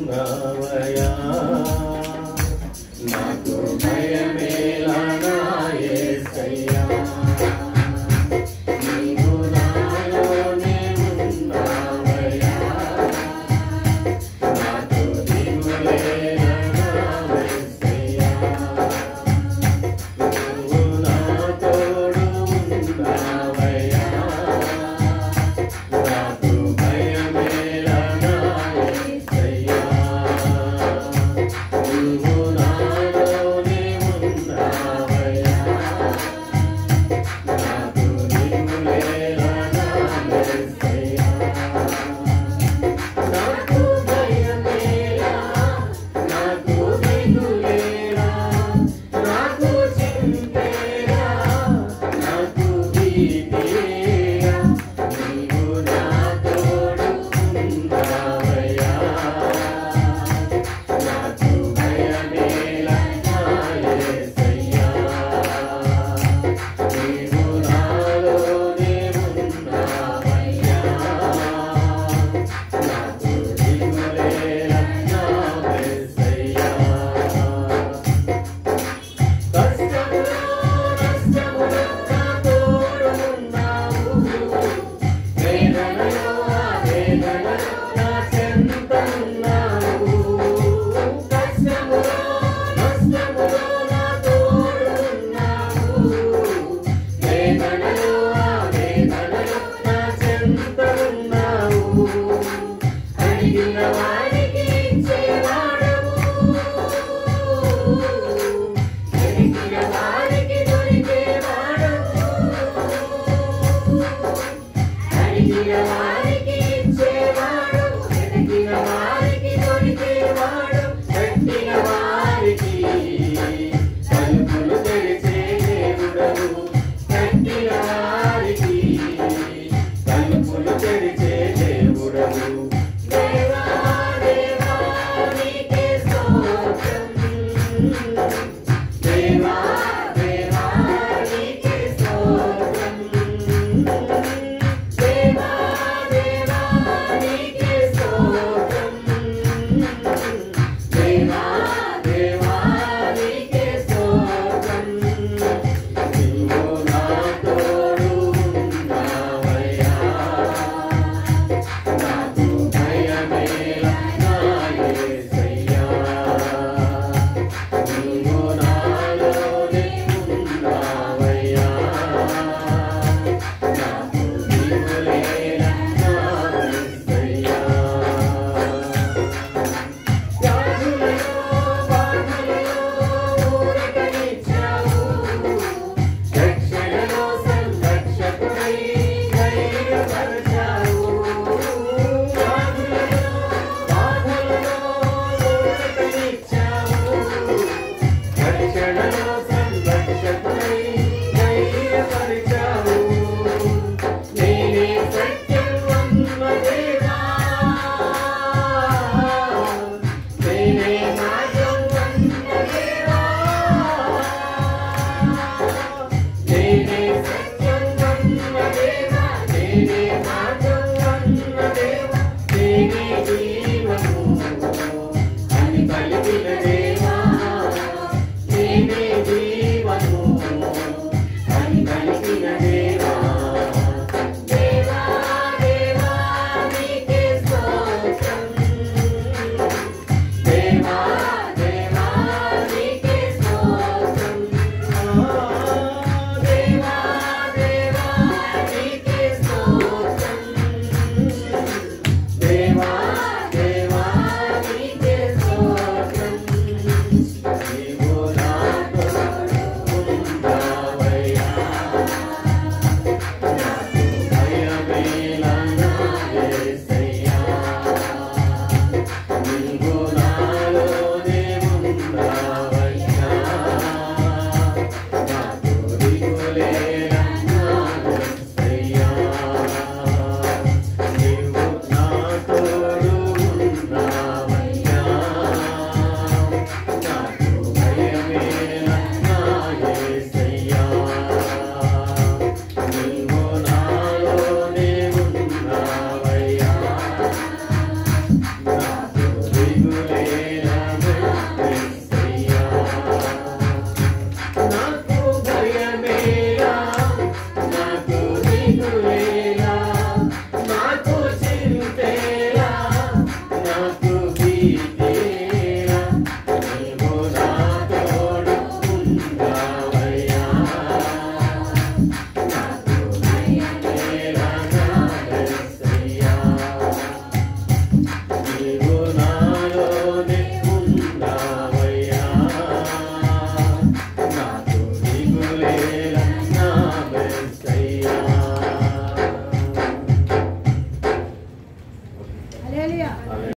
ఉన్నావయ్యా నాకు భయమేలా నా యేసయ్యా నీవు నాలోనే ఉన్నావయ్యా నాకు దిగులేలా నా యేసయ్యా నువ్వు నా తోడు ఉన్నావయ్యా నాకు భయమేలా నా యేసయ్యా నువ్వు నాలోనే ఉన్నావయ్యా నాకు దిగులేలా నా యేసయ్యా నాకు భయమేలా నాకు దిగులేలా నాకు చింతేలా నాకు భీతిలేలా నీవు నా తోడు ఉన్నావయ్యా నాకు భయమేలా నా యేసయ్యా నీవు నాలోనే ఉన్నావయ్యా నాకు దిగులేలా నా యేసయ్యా కష్టములో నష్టములో నా తోడు ఉన్నావు వేదనలో ఆ వేదనలో నా చెంత ఉన్నావు కష్టములో నష్టములో నా తోడు ఉన్నావు వేదనలో ఆ వేదనలో నా చెంత ఉన్నావు అడిగిన వారి